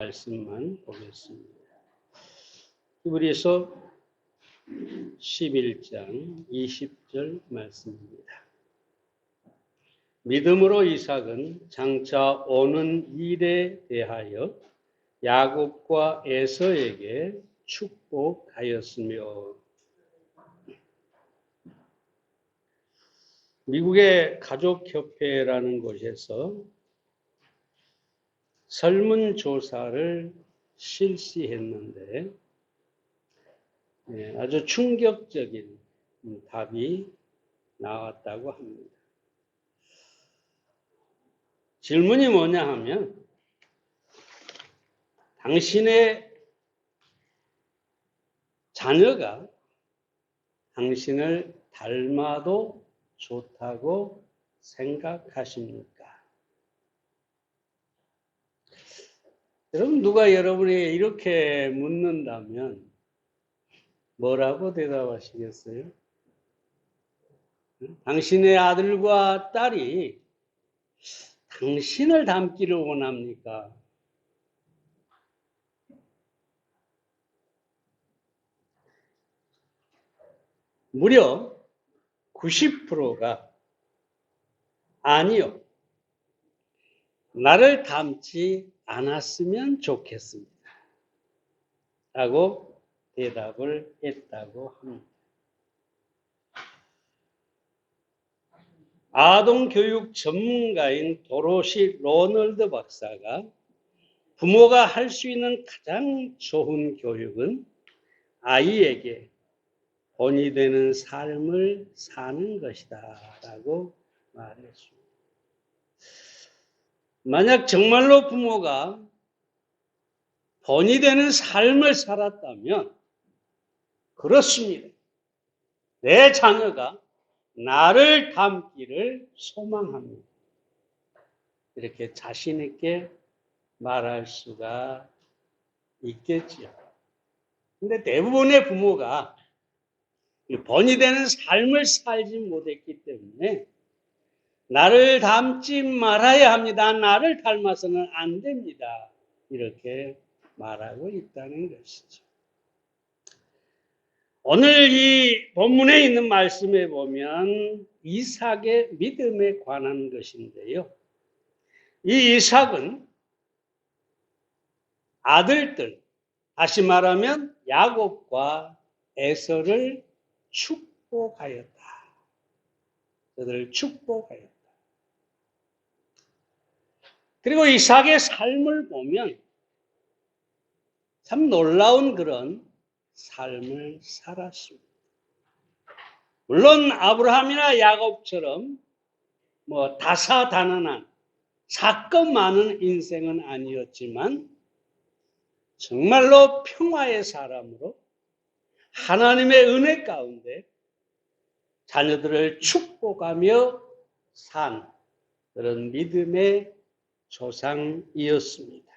말씀만 보겠습니다. 히브리서 11장 20절 말씀입니다. 믿음으로 이삭은 장차 오는 일에 대하여 야곱과 에서에게 축복하였으며. 미국의 가족협회라는 곳에서 설문조사를 실시했는데 아주 충격적인 답이 나왔다고 합니다. 질문이 뭐냐 하면, 당신의 자녀가 당신을 닮아도 좋다고 생각하십니까? 여러분, 누가 여러분에게 이렇게 묻는다면 뭐라고 대답하시겠어요? 당신의 아들과 딸이 당신을 닮기를 원합니까? 무려 90%가 아니요, 나를 닮지 않았으면 좋겠습니다 라고 대답을 했다고 합니다. 아동교육 전문가인 도로시 로널드 박사가 부모가 할 수 있는 가장 좋은 교육은 아이에게 본이 되는 삶을 사는 것이다 라고 말했습니다. 만약 정말로 부모가 본이 되는 삶을 살았다면, 그렇습니다, 내 자녀가 나를 닮기를 소망합니다, 이렇게 자신 있게 말할 수가 있겠지요. 근데 대부분의 부모가 본이 되는 삶을 살지 못했기 때문에 나를 닮지 말아야 합니다, 나를 닮아서는 안 됩니다, 이렇게 말하고 있다는 것이죠. 오늘 이 본문에 있는 말씀에 보면 이삭의 믿음에 관한 것인데요. 이 이삭은 아들들, 다시 말하면 야곱과 에서를 축복하였다. 그들을 축복하였다. 그리고 이삭의 삶을 보면 참 놀라운 그런 삶을 살았습니다. 물론 아브라함이나 야곱처럼 다사다난한 사건 많은 인생은 아니었지만 정말로 평화의 사람으로 하나님의 은혜 가운데 자녀들을 축복하며 산 그런 믿음의 조상이었습니다.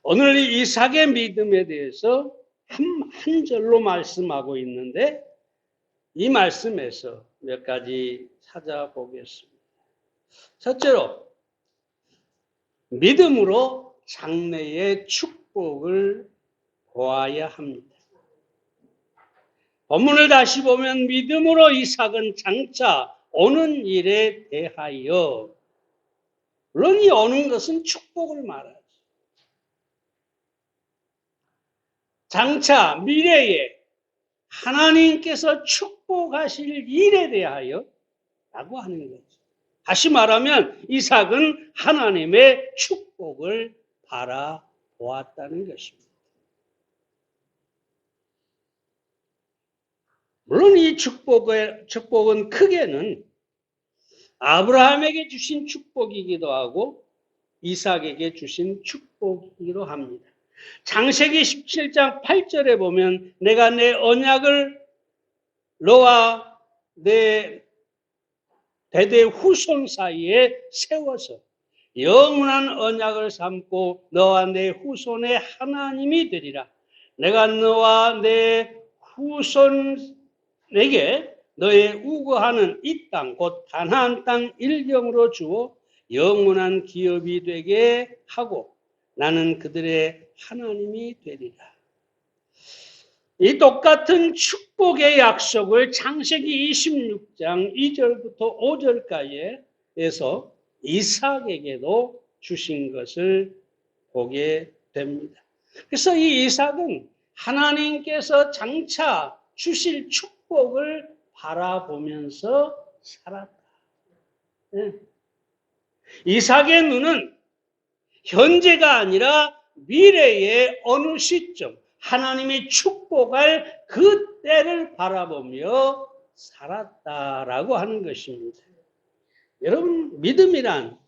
오늘 이 이삭의 믿음에 대해서 한 절로 말씀하고 있는데, 이 말씀에서 몇 가지 찾아보겠습니다. 첫째로, 믿음으로 장래의 축복을 보아야 합니다. 본문을 다시 보면 믿음으로 이삭은 장차 오는 일에 대하여, 물론 이 오는 것은 축복을 말하죠. 장차 미래에 하나님께서 축복하실 일에 대하여 라고 하는 거죠. 다시 말하면 이삭은 하나님의 축복을 바라보았다는 것입니다. 물론 이 축복은 크게는 아브라함에게 주신 축복이기도 하고 이삭에게 주신 축복이기도 합니다. 창세기 17장 8절에 보면 내가 내 언약을 너와 내 대대 후손 사이에 세워서 영원한 언약을 삼고 너와 내 후손의 하나님이 되리라. 내가 너와 내 후손에게 너의 우거하는 이 땅 곧 가나안 땅 일경으로 주어 영원한 기업이 되게 하고 나는 그들의 하나님이 되리라. 이 똑같은 축복의 약속을 창세기 26장 2절부터 5절까지에서 이삭에게도 주신 것을 보게 됩니다. 그래서 이 이삭은 하나님께서 장차 주실 축복을 바라보면서 살았다. 네. 이삭의 눈은 현재가 아니라 미래의 어느 시점, 하나님이 축복할 그 때를 바라보며 살았다라고 하는 것입니다. 여러분, 믿음이란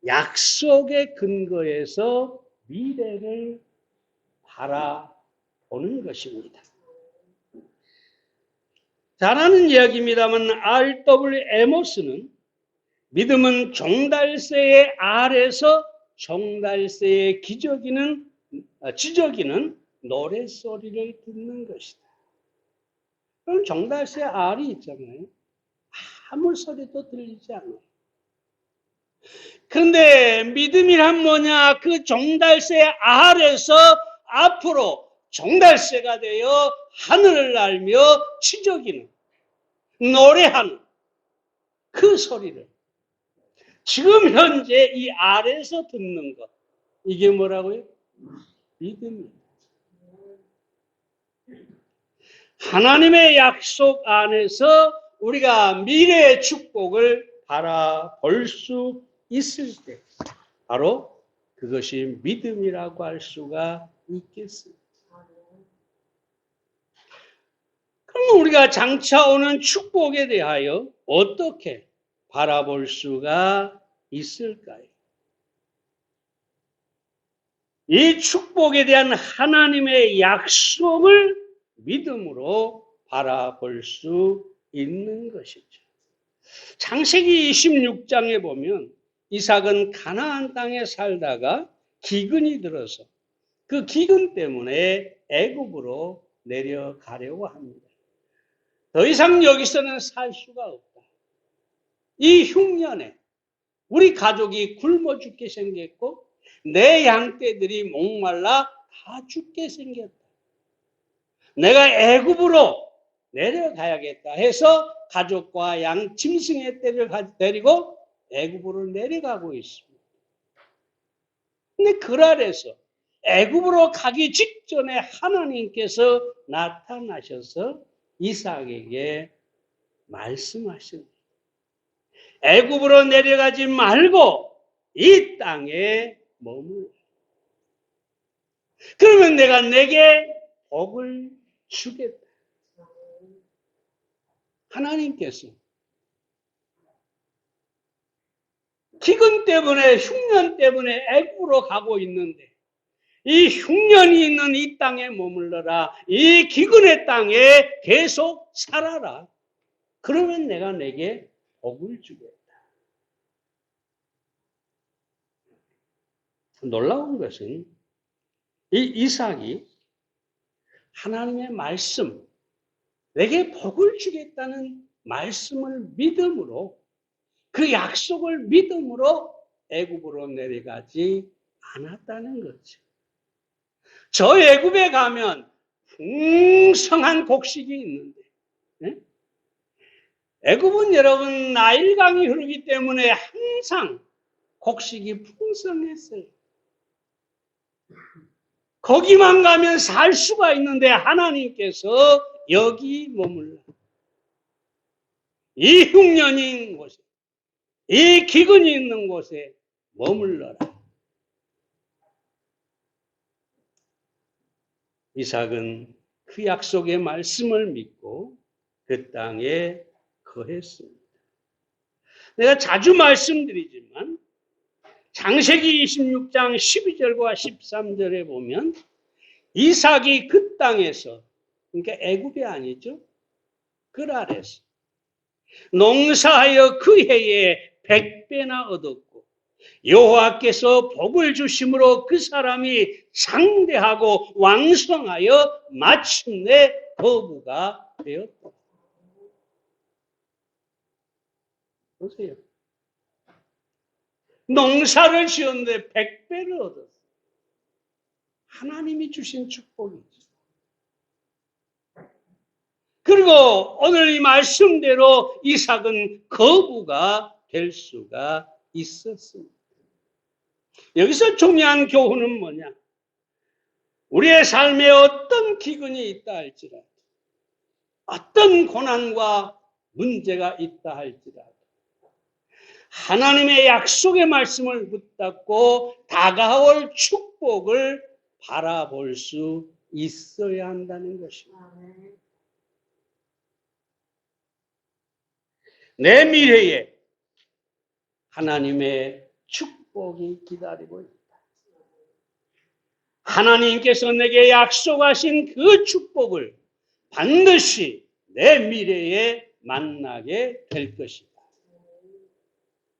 약속의 근거에서 미래를 바라보는 것입니다. 잘 아는 이야기입니다만 R.W. 에모스는 믿음은 종달새의 알에서 종달새의 지저귀는 노랫소리를 듣는 것이다. 그럼 종달새 알이 있잖아요. 아무 소리도 들리지 않아요. 그런데 믿음이란 뭐냐? 그 종달새 알에서 앞으로 종달새가 되어 하늘을 날며 지저귀는 노래하는 그 소리를 지금 현재 이 알에서 듣는 것, 이게 뭐라고요? 믿음입니다. 하나님의 약속 안에서 우리가 미래의 축복을 바라볼 수 있을 때 바로 그것이 믿음이라고 할 수가 있겠습니다. 그럼 우리가 장차 오는 축복에 대하여 어떻게 바라볼 수가 있을까요? 이 축복에 대한 하나님의 약속을 믿음으로 바라볼 수 있는 것이죠. 창세기 26장에 보면 이삭은 가나안 땅에 살다가 기근이 들어서 그 기근 때문에 애굽으로 내려가려고 합니다. 더 이상 여기서는 살 수가 없다. 이 흉년에 우리 가족이 굶어 죽게 생겼고 내 양떼들이 목말라 다 죽게 생겼다. 내가 애굽으로 내려가야겠다 해서 가족과 양 짐승의 떼를 데리고 애굽으로 내려가고 있습니다. 근데 그날에서 애굽으로 가기 직전에 하나님께서 나타나셔서 이삭에게 말씀하십니다. 애굽으로 내려가지 말고 이 땅에 머물러. 그러면 내가 내게 복을 주겠다. 하나님께서 기근 때문에 흉년 때문에 애굽으로 가고 있는데 이 흉년이 있는 이 땅에 머물러라. 이 기근의 땅에 계속 살아라. 그러면 내가 내게 복을 주겠다. 놀라운 것은 이 이삭이 하나님의 말씀, 내게 복을 주겠다는 말씀을 믿음으로, 그 약속을 믿음으로 애굽으로 내려가지 않았다는 거죠. 저 애굽에 가면 풍성한 곡식이 있는데, 네? 애굽은 여러분 나일강이 흐르기 때문에 항상 곡식이 풍성했어요. 거기만 가면 살 수가 있는데 하나님께서 여기 머물러. 이 흉년이 있는 곳에, 이 기근이 있는 곳에 머물러라. 이삭은 그 약속의 말씀을 믿고 그 땅에 거했습니다. 내가 자주 말씀드리지만 창세기 26장 12절과 13절에 보면 이삭이 그 땅에서, 그러니까 애굽이 아니죠, 그랄에서 농사하여 그 해에 100배나 얻었고 여호와께서 복을 주심으로 그 사람이 장대하고 왕성하여 마침내 거부가 되었다. 보세요. 농사를 지었는데 100배를 얻었어요. 하나님이 주신 축복이죠. 그리고 오늘 이 말씀대로 이삭은 거부가 될 수가 있었습니다. 여기서 중요한 교훈은 뭐냐? 우리의 삶에 어떤 기근이 있다 할지라도, 어떤 고난과 문제가 있다 할지라도 하나님의 약속의 말씀을 붙잡고 다가올 축복을 바라볼 수 있어야 한다는 것입니다. 내 미래에 하나님의 축복이 기다리고 있다. 하나님께서 내게 약속하신 그 축복을 반드시 내 미래에 만나게 될 것이다.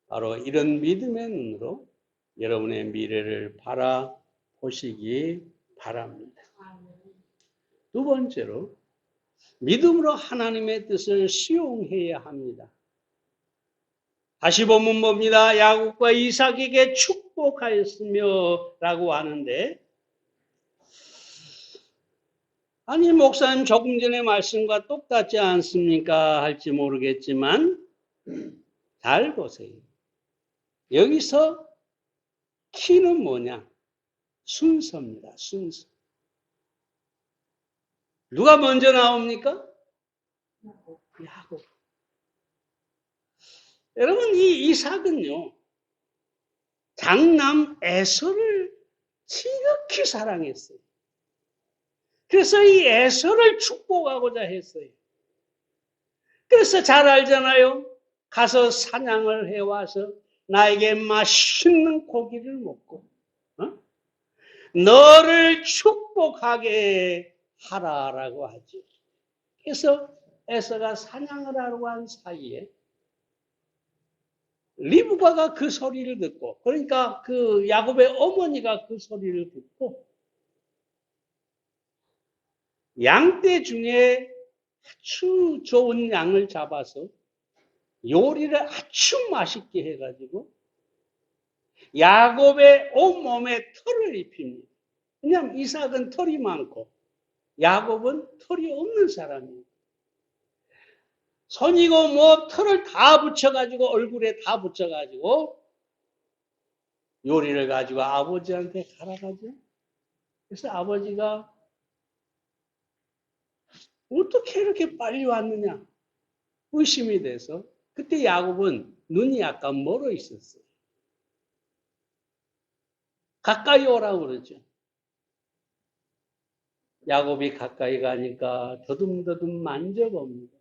바로 이런 믿음의 눈으로 여러분의 미래를 바라보시기 바랍니다. 두 번째로 믿음으로 하나님의 뜻을 수용해야 합니다. 다시 보면 봅니다. 야곱과 이삭에게 축복하였으며 라고 하는데, 아니 목사님 조금 전에 말씀과 똑같지 않습니까? 할지 모르겠지만 잘 보세요. 여기서 키는 뭐냐? 순서입니다. 순서. 누가 먼저 나옵니까? 야곱. 여러분, 이 이삭은요, 장남 에서를 지극히 사랑했어요. 그래서 이 에서를 축복하고자 했어요. 그래서 잘 알잖아요. 가서 사냥을 해와서 나에게 맛있는 고기를 먹고 너를 축복하게 하라라고 하죠. 그래서 에서가 사냥을 하러 간 사이에 리브가가 그 소리를 듣고, 그러니까 그 야곱의 어머니가 그 소리를 듣고 양떼 중에 아주 좋은 양을 잡아서 요리를 아주 맛있게 해가지고 야곱의 온몸에 털을 입힙니다. 왜냐하면 이삭은 털이 많고 야곱은 털이 없는 사람이에요. 손이고 뭐 털을 다 붙여가지고 얼굴에 다 붙여가지고 요리를 가지고 아버지한테 가라가죠. 그래서 아버지가 어떻게 이렇게 빨리 왔느냐 의심이 돼서, 그때 야곱은 눈이 약간 멀어 있었어요. 가까이 오라고 그러죠. 야곱이 가까이 가니까 더듬더듬 만져봅니다.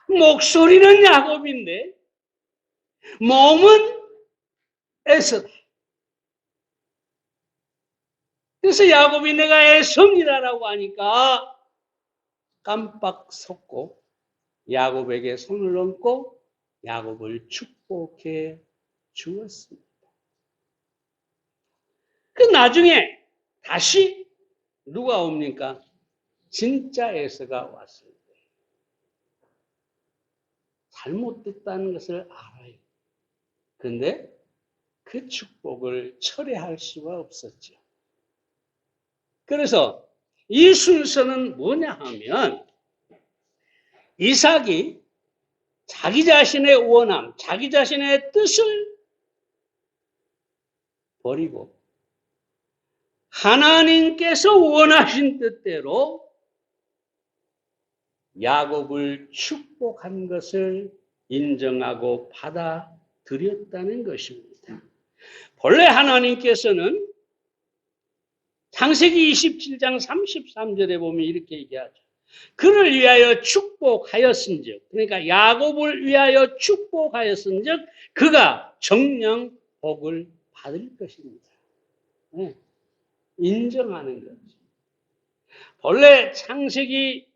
목소리는 야곱인데 몸은 에서다. 그래서 야곱이 내가 에서입니다라고 하니까 깜빡 섰고 야곱에게 손을 얹고 야곱을 축복해 주었습니다. 그 나중에 다시 누가 옵니까? 진짜 에서가 왔을 때 잘못됐다는 것을 알아요. 그런데 그 축복을 철회할 수가 없었죠. 그래서 이 순서는 뭐냐 하면 이삭이 자기 자신의 원함, 자기 자신의 뜻을 버리고 하나님께서 원하신 뜻대로 야곱을 축복한 것을 인정하고 받아들였다는 것입니다. 본래 하나님께서는 창세기 27장 33절에 보면 이렇게 얘기하죠. 그를 위하여 축복하였은즉, 그러니까 야곱을 위하여 축복하였은즉 그가 정령 복을 받을 것입니다. 네. 인정하는 거죠. 본래 창세기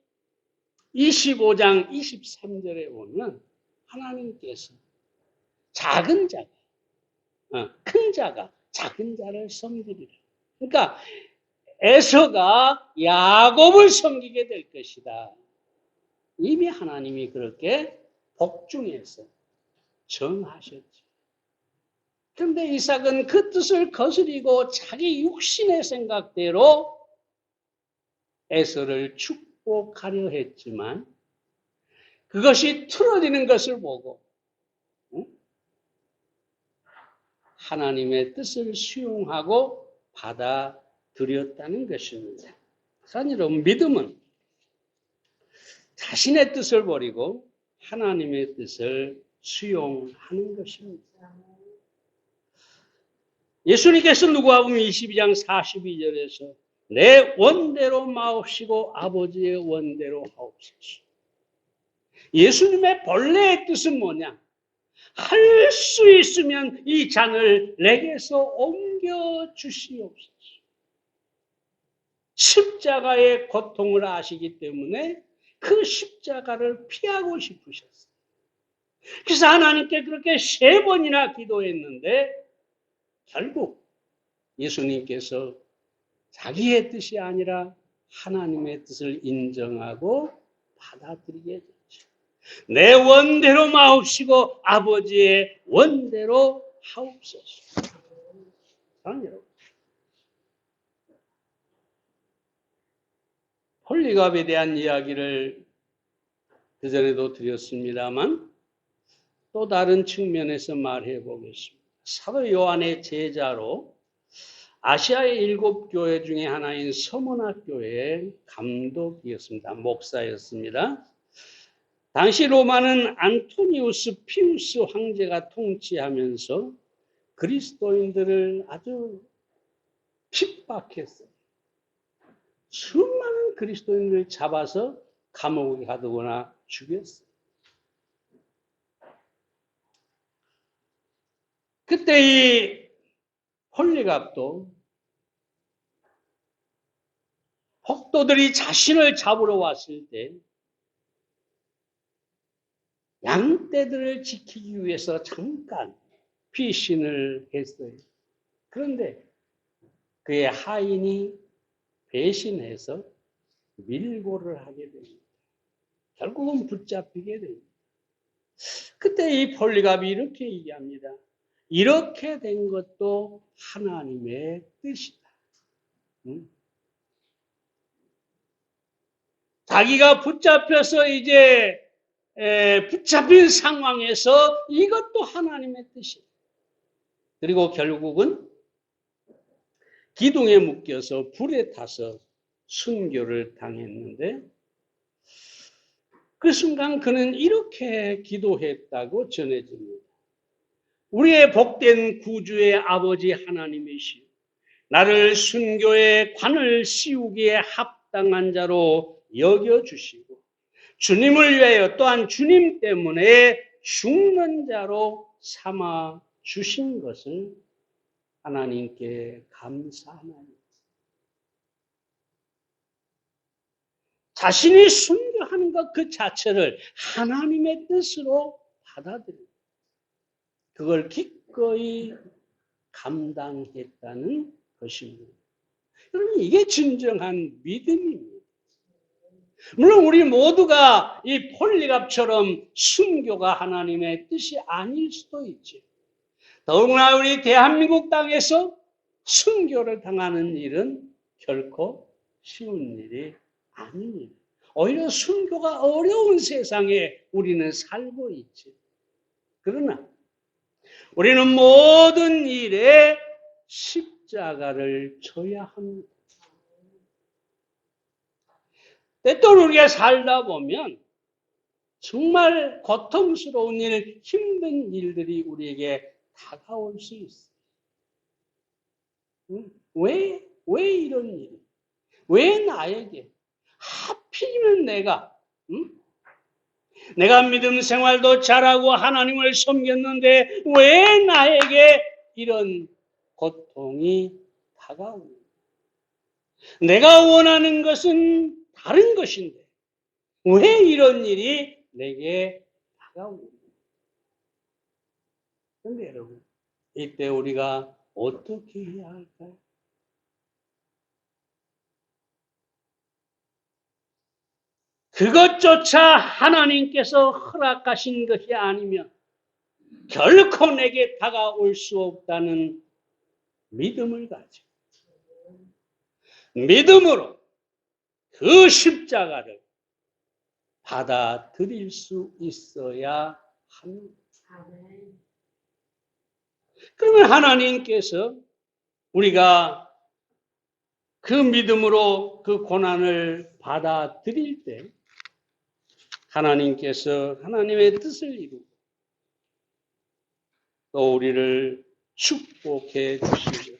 25장 23절에 보면 하나님께서 작은 자가, 큰 자가 작은 자를 섬기리라. 그러니까 에서가 야곱을 섬기게 될 것이다. 이미 하나님이 그렇게 복중에서 정하셨죠. 그런데 이삭은 그 뜻을 거스리고 자기 육신의 생각대로 에서를 축복하려 했지만 그것이 틀어지는 것을 보고 하나님의 뜻을 수용하고 받아들였다는 것입니다. 사실 여러분, 믿음은 자신의 뜻을 버리고 하나님의 뜻을 수용하는 것입니다. 예수님께서 누가복음 22장 42절에서 내 원대로 마옵시고 아버지의 원대로 하옵소서. 예수님의 본래의 뜻은 뭐냐? 할 수 있으면 이 잔을 내게서 옮겨 주시옵소서. 십자가의 고통을 아시기 때문에 그 십자가를 피하고 싶으셨어요. 그래서 하나님께 그렇게 3번이나 기도했는데 결국 예수님께서 자기의 뜻이 아니라 하나님의 뜻을 인정하고 받아들이게 됐죠. 내 원대로 마옵시고 아버지의 원대로 하옵소서. 여러분, 홀리갑에 대한 이야기를 그전에도 드렸습니다만 또 다른 측면에서 말해 보겠습니다. 사도 요한의 제자로 아시아의 7교회 중에 하나인 서문학교의 감독이었습니다. 목사였습니다. 당시 로마는 안토니우스 피우스 황제가 통치하면서 그리스도인들을 아주 핍박했어요. 수많은 그리스도인들을 잡아서 감옥에 가두거나 죽였어요. 그때 이 홀리갑도 폭도들이 자신을 잡으러 왔을 때 양떼들을 지키기 위해서 잠깐 피신을 했어요. 그런데 그의 하인이 배신해서 밀고를 하게 됩니다. 결국은 붙잡히게 됩니다. 그때 이 홀리갑이 이렇게 얘기합니다. 이렇게 된 것도 하나님의 뜻이다. 자기가 붙잡혀서 이제 붙잡힌 상황에서 이것도 하나님의 뜻이다. 그리고 결국은 기둥에 묶여서 불에 타서 순교를 당했는데 그 순간 그는 이렇게 기도했다고 전해집니다. 우리의 복된 구주의 아버지 하나님이시여, 나를 순교의 관을 씌우기에 합당한 자로 여겨주시고 주님을 위하여 또한 주님 때문에 죽는 자로 삼아 주신 것을 하나님께 감사하나니. 자신이 순교하는 것 그 자체를 하나님의 뜻으로 받아들입니다. 그걸 기꺼이 감당했다는 것입니다. 여러분, 이게 진정한 믿음입니다. 물론 우리 모두가 이 홀리갑처럼 순교가 하나님의 뜻이 아닐 수도 있죠. 더구나 우리 대한민국 땅에서 순교를 당하는 일은 결코 쉬운 일이 아닙니다. 오히려 순교가 어려운 세상에 우리는 살고 있죠. 그러나 우리는 모든 일에 십자가를 져야 합니다. 때때로 우리가 살다 보면 정말 고통스러운 일, 힘든 일들이 우리에게 다가올 수 있어요. 왜 이런 일이? 왜 나에게? 하필이면 내가 믿음 생활도 잘하고 하나님을 섬겼는데 왜 나에게 이런 고통이 다가오는가? 내가 원하는 것은 다른 것인데 왜 이런 일이 내게 다가오는가? 그런데 여러분, 이때 우리가 어떻게 해야 할까요? 그것조차 하나님께서 허락하신 것이 아니면 결코 내게 다가올 수 없다는 믿음을 가지고 믿음으로 그 십자가를 받아들일 수 있어야 합니다. 그러면 하나님께서 우리가 그 믿음으로 그 고난을 받아들일 때 하나님께서 하나님의 뜻을 이루고 또 우리를 축복해 주시고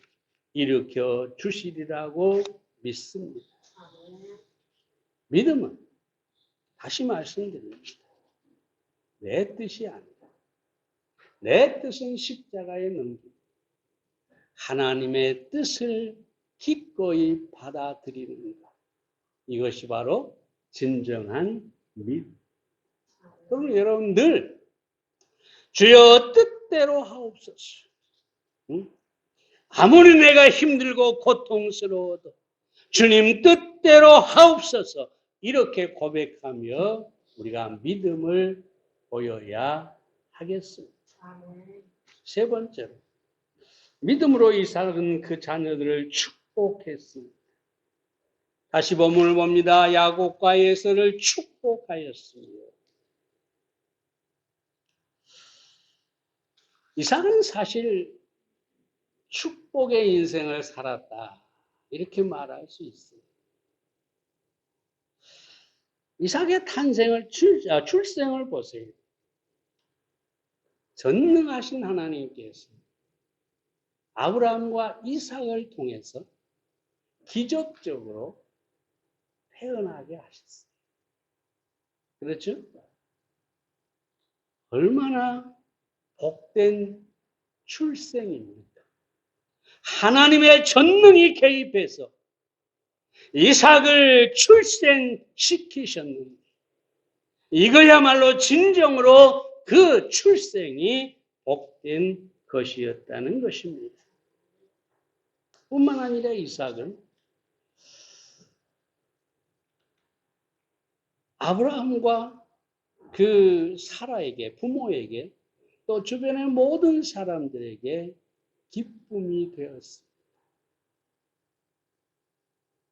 일으켜 주시리라고 믿습니다. 믿음은 다시 말씀드립니다. 내 뜻이 아니다. 내 뜻은 십자가에 넘기고 하나님의 뜻을 기꺼이 받아들이는 것. 이것이 바로 진정한 믿음. 그럼 여러분 늘 주여 뜻대로 하옵소서. 아무리 내가 힘들고 고통스러워도 주님 뜻대로 하옵소서. 이렇게 고백하며 우리가 믿음을 보여야 하겠습니다. 세 번째로 믿음으로 이삭은 그 자녀들을 축복했습니다. 다시 본문을 봅니다. 야곱과 에서를 축복하였습니다. 이삭은 사실 축복의 인생을 살았다. 이렇게 말할 수 있어요. 이삭의 탄생을, 출생을 보세요. 전능하신 하나님께서 아브라함과 이삭을 통해서 기적적으로 태어나게 하셨어요. 그렇죠? 얼마나 복된 출생입니까? 하나님의 전능이 개입해서 이삭을 출생시키셨는데 이거야말로 진정으로 그 출생이 복된 것이었다는 것입니다. 뿐만 아니라 이삭은 아브라함과 그 사라에게, 부모에게 또 주변의 모든 사람들에게 기쁨이 되었습니다.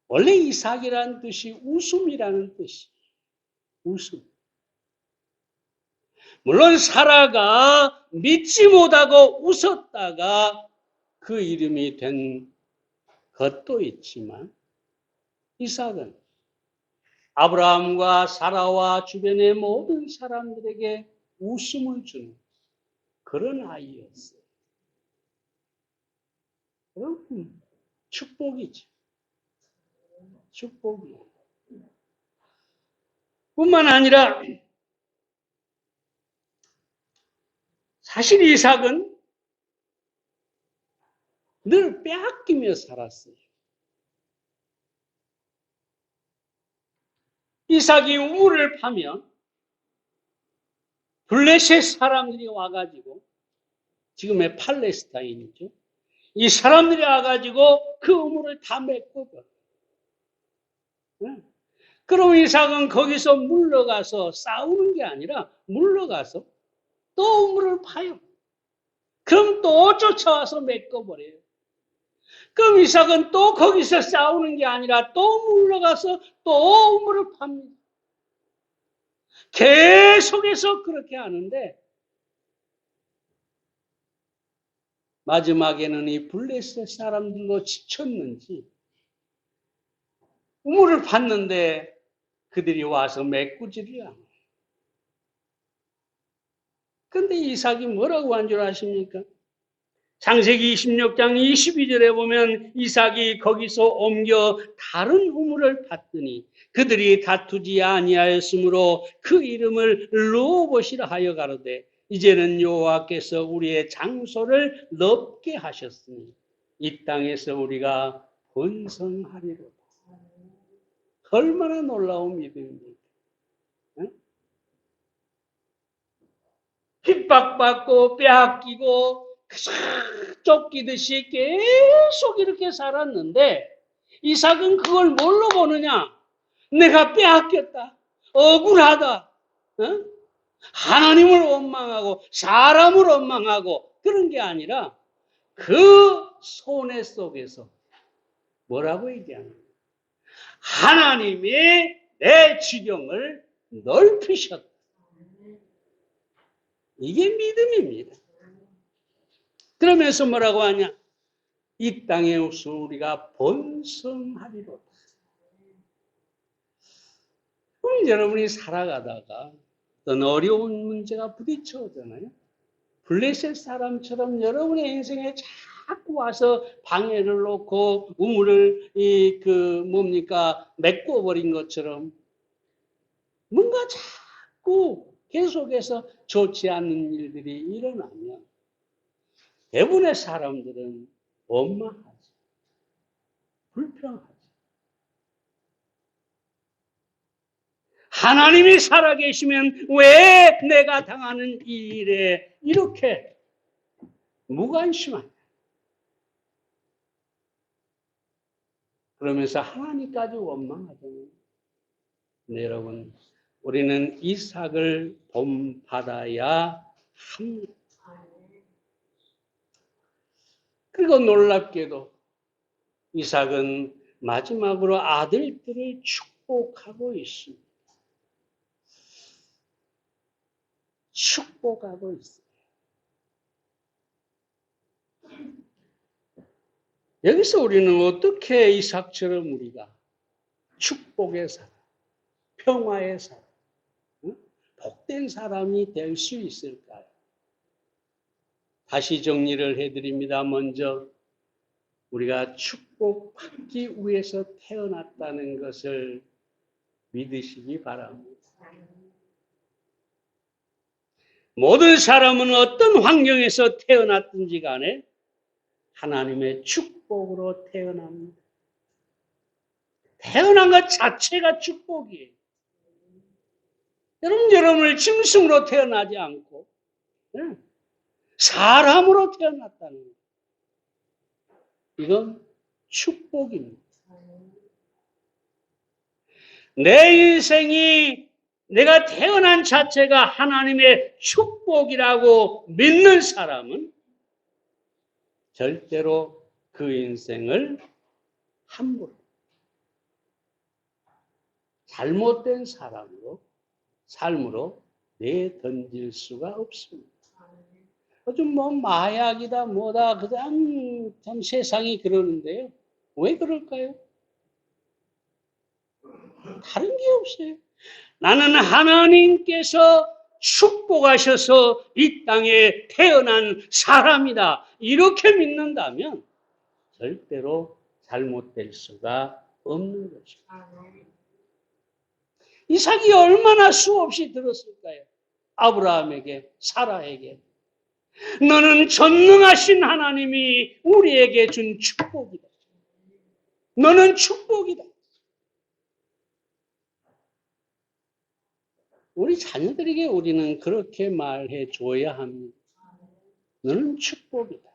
원래 이삭이라는 뜻이 웃음이라는 뜻이에요. 웃음. 물론 사라가 믿지 못하고 웃었다가 그 이름이 된 것도 있지만 이삭은 아브라함과 사라와 주변의 모든 사람들에게 웃음을 주는 그런 아이였어요. 그럼 축복이죠. 축복이에요. 뿐만 아니라 사실 이삭은 늘 빼앗기며 살았어요. 이삭이 우물을 파면 블레셋 사람들이 와가지고 지금의 팔레스타인이죠. 이 사람들이 와가지고 그 우물을 다 메꿔버려요. 그럼 이삭은 거기서 물러가서 싸우는 게 아니라 물러가서 또 우물을 파요. 그럼 또 쫓아와서 메꿔버려요. 그럼 이삭은 또 거기서 싸우는 게 아니라 또 물러가서 또 우물을 팝니다. 계속해서 그렇게 하는데 마지막에는 이 블레셋 사람들도 지쳤는지 우물을 팠는데 그들이 와서 메꾸지를 않아요. 그런데 이삭이 뭐라고 한 줄 아십니까? 창세기 26장 22절에 보면 이삭이 거기서 옮겨 다른 우물을 팠더니 그들이 다투지 아니하였으므로 그 이름을 르호봇이라 하여 가로되 이제는 여호와께서 우리의 장소를 넓게 하셨으니 이 땅에서 우리가 번성하리로다. 얼마나 놀라운 믿음입니까? 핍박받고 빼앗기고 쫓기듯이 계속 이렇게 살았는데 이삭은 그걸 뭘로 보느냐? 내가 빼앗겼다. 억울하다. 하나님을 원망하고 사람을 원망하고 그런 게 아니라 그 손해 속에서 뭐라고 얘기하는 거예요? 하나님이 내 지경을 넓히셨다. 이게 믿음입니다. 그러면서 뭐라고 하냐? 이 땅에 우리가 번성하리로다. 그럼 여러분이 살아가다가 어떤 어려운 문제가 부딪혀오잖아요. 블레셋 사람처럼 여러분의 인생에 자꾸 와서 방해를 놓고 우물을 메꿔버린 것처럼 뭔가 자꾸 계속해서 좋지 않는 일들이 일어나면 대부분의 사람들은 원망하지, 불평하지. 하나님이 살아계시면 왜 내가 당하는 이 일에 이렇게 무관심하냐. 그러면서 하나님까지 원망하잖아요. 네, 여러분, 우리는 이삭을 본받아야 합니다. 그리고 놀랍게도 이삭은 마지막으로 아들들을 축복하고 있습니다. 축복하고 있어요. 여기서 우리는 어떻게 이삭처럼 우리가 축복의 사람, 평화의 사람, 복된 사람이 될 수 있을까요? 다시 정리를 해드립니다. 먼저 우리가 축복받기 위해서 태어났다는 것을 믿으시기 바랍니다. 모든 사람은 어떤 환경에서 태어났든지 간에 하나님의 축복으로 태어납니다. 태어난 것 자체가 축복이에요. 여러분을 짐승으로 태어나지 않고 사람으로 태어났다는 거예요. 이건 축복입니다. 내 인생이 내가 태어난 자체가 하나님의 축복이라고 믿는 사람은 절대로 그 인생을 함부로 잘못된 삶으로 내던질 수가 없습니다. 요즘 마약이다 뭐다 그냥 참 세상이 그러는데요. 왜 그럴까요? 다른 게 없어요. 나는 하나님께서 축복하셔서 이 땅에 태어난 사람이다. 이렇게 믿는다면 절대로 잘못될 수가 없는 것입니다. 이삭이 얼마나 수없이 들었을까요? 아브라함에게, 사라에게. 너는 전능하신 하나님이 우리에게 준 축복이다. 너는 축복이다. 우리 자녀들에게 우리는 그렇게 말해 줘야 합니다. 너는 축복이다.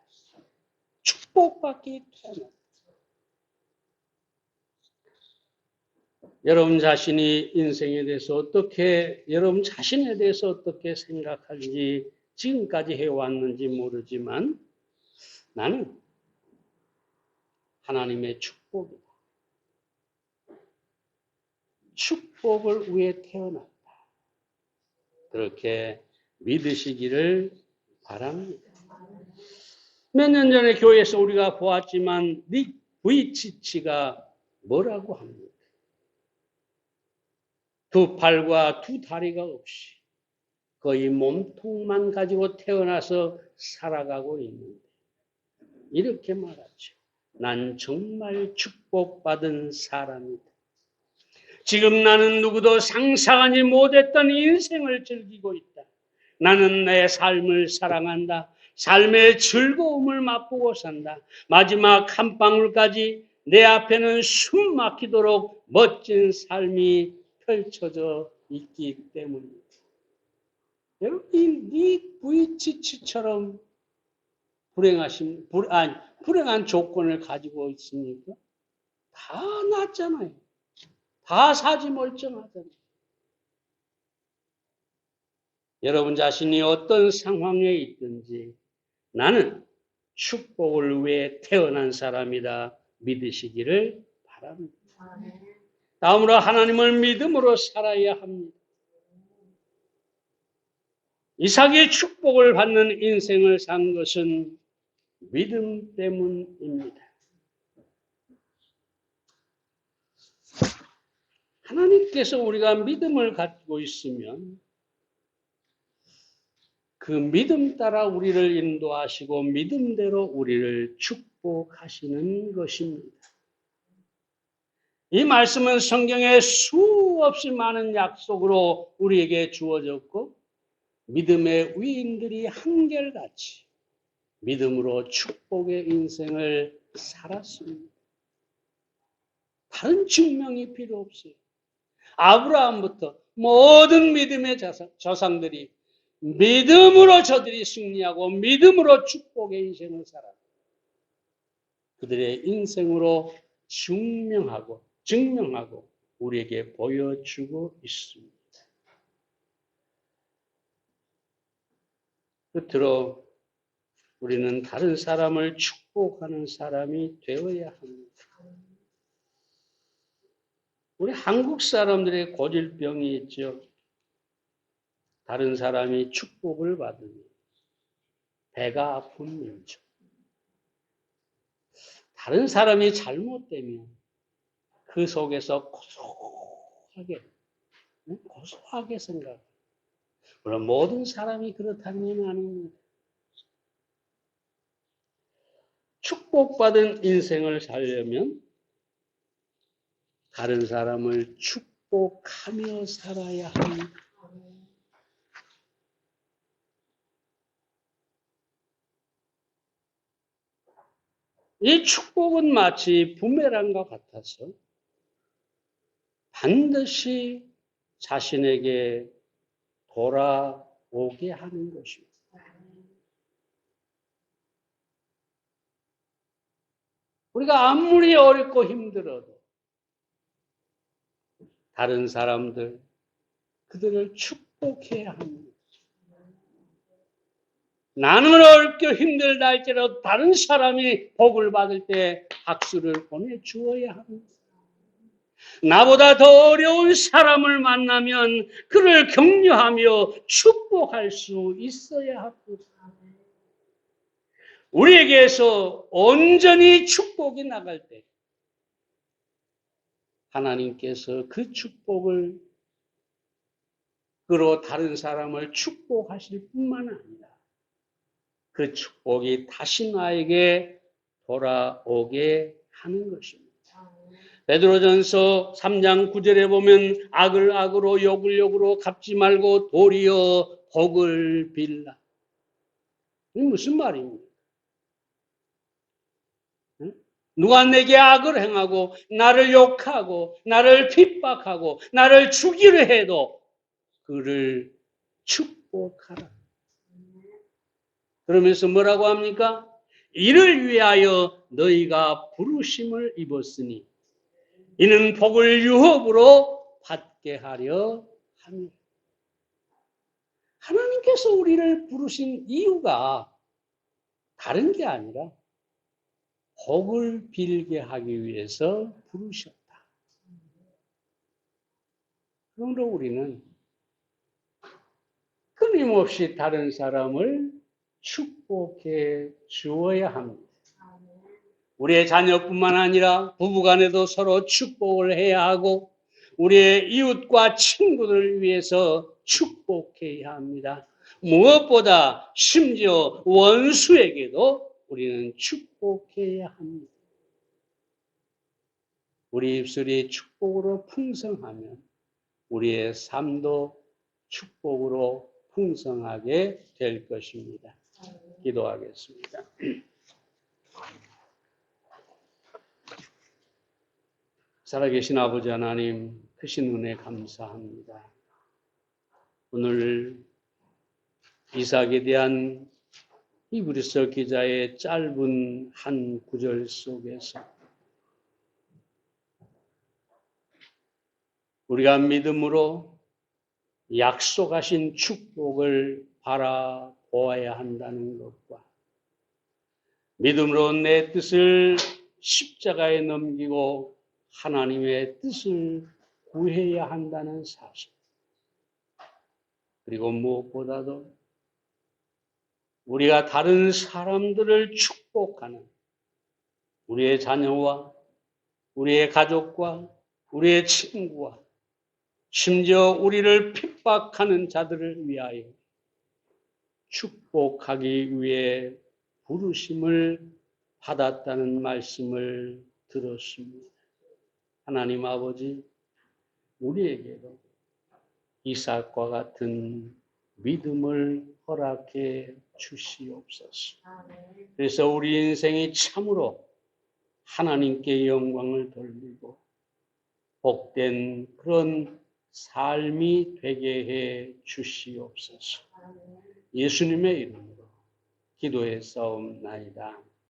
축복받기 태어났다. 여러분 자신이 인생에 대해서 여러분 자신에 대해서 어떻게 생각하는지 지금까지 해왔는지 모르지만 나는 하나님의 축복이다. 축복을 위해 태어났다. 그렇게 믿으시기를 바랍니다. 몇 년 전에 교회에서 우리가 보았지만 닉 부이치치가 뭐라고 합니까? 두 팔과 두 다리가 없이 거의 몸통만 가지고 태어나서 살아가고 있는데 이렇게 말하죠. 난 정말 축복받은 사람이다. 지금 나는 누구도 상상하지 못했던 인생을 즐기고 있다. 나는 내 삶을 사랑한다. 삶의 즐거움을 맛보고 산다. 마지막 한 방울까지 내 앞에는 숨 막히도록 멋진 삶이 펼쳐져 있기 때문입니다. 여러분, 이 부이치치처럼 불행한 조건을 가지고 있습니까? 다 낫잖아요. 다 사지 멀쩡하잖아요. 여러분 자신이 어떤 상황에 있든지 나는 축복을 위해 태어난 사람이다 믿으시기를 바랍니다. 다음으로 하나님을 믿음으로 살아야 합니다. 이삭이 축복을 받는 인생을 산 것은 믿음 때문입니다. 하나님께서 우리가 믿음을 갖고 있으면 그 믿음 따라 우리를 인도하시고 믿음대로 우리를 축복하시는 것입니다. 이 말씀은 성경에 수없이 많은 약속으로 우리에게 주어졌고 믿음의 위인들이 한결같이 믿음으로 축복의 인생을 살았습니다. 다른 증명이 필요 없어요. 아브라함부터 모든 믿음의 조상들이 믿음으로 저들이 승리하고 믿음으로 축복의 인생을 살았고 그들의 인생으로 증명하고 우리에게 보여주고 있습니다. 끝으로 우리는 다른 사람을 축복하는 사람이 되어야 합니다. 우리 한국 사람들의 고질병이 있죠. 다른 사람이 축복을 받으면 배가 아픈 민족. 다른 사람이 잘못되면 그 속에서 고소하게 생각해요. 물론 모든 사람이 그렇다는 건 아닙니다. 축복받은 인생을 살려면 다른 사람을 축복하며 살아야 합니다. 이 축복은 마치 부메랑과 같아서 반드시 자신에게 돌아오게 하는 것입니다. 우리가 아무리 어렵고 힘들어도 다른 사람들, 그들을 축복해야 합니다. 나는 어렵고 힘들다 할지라도 다른 사람이 복을 받을 때 박수를 보내주어야 합니다. 나보다 더 어려운 사람을 만나면 그를 격려하며 축복할 수 있어야 합니다. 우리에게서 온전히 축복이 나갈 때 하나님께서 그 축복을 그로 다른 사람을 축복하실 뿐만 아니라 그 축복이 다시 나에게 돌아오게 하는 것입니다. 베드로전서 3장 9절에 보면 악을 악으로 욕을 욕으로 갚지 말고 도리어 복을 빌라. 이게 무슨 말입니까? 누가 내게 악을 행하고 나를 욕하고 나를 핍박하고 나를 죽이려 해도 그를 축복하라. 그러면서 뭐라고 합니까? 이를 위하여 너희가 부르심을 입었으니 이는 복을 유업으로 받게 하려 합니다. 하나님께서 우리를 부르신 이유가 다른 게 아니라 복을 빌게 하기 위해서 부르셨다. 그러므로 우리는 끊임없이 다른 사람을 축복해 주어야 합니다. 우리의 자녀뿐만 아니라 부부간에도 서로 축복을 해야 하고 우리의 이웃과 친구들을 위해서 축복해야 합니다. 무엇보다 심지어 원수에게도 우리는 축복해야 합니다. 우리 입술이 축복으로 풍성하면 우리의 삶도 축복으로 풍성하게 될 것입니다. 기도하겠습니다. 살아계신 아버지 하나님, 크신 은혜 감사합니다. 오늘 이삭에 대한 히브리서 기자의 짧은 한 구절 속에서 우리가 믿음으로 약속하신 축복을 바라보아야 한다는 것과 믿음으로 내 뜻을 십자가에 넘기고 하나님의 뜻을 구해야 한다는 사실. 그리고 무엇보다도 우리가 다른 사람들을 축복하는 우리의 자녀와 우리의 가족과 우리의 친구와 심지어 우리를 핍박하는 자들을 위하여 축복하기 위해 부르심을 받았다는 말씀을 들었습니다. 하나님 아버지, 우리에게도 이삭과 같은 믿음을 허락해 주시옵소서. 그래서 우리 인생이 참으로 하나님께 영광을 돌리고 복된 그런 삶이 되게 해 주시옵소서. 예수님의 이름으로 기도해 싸움나이다.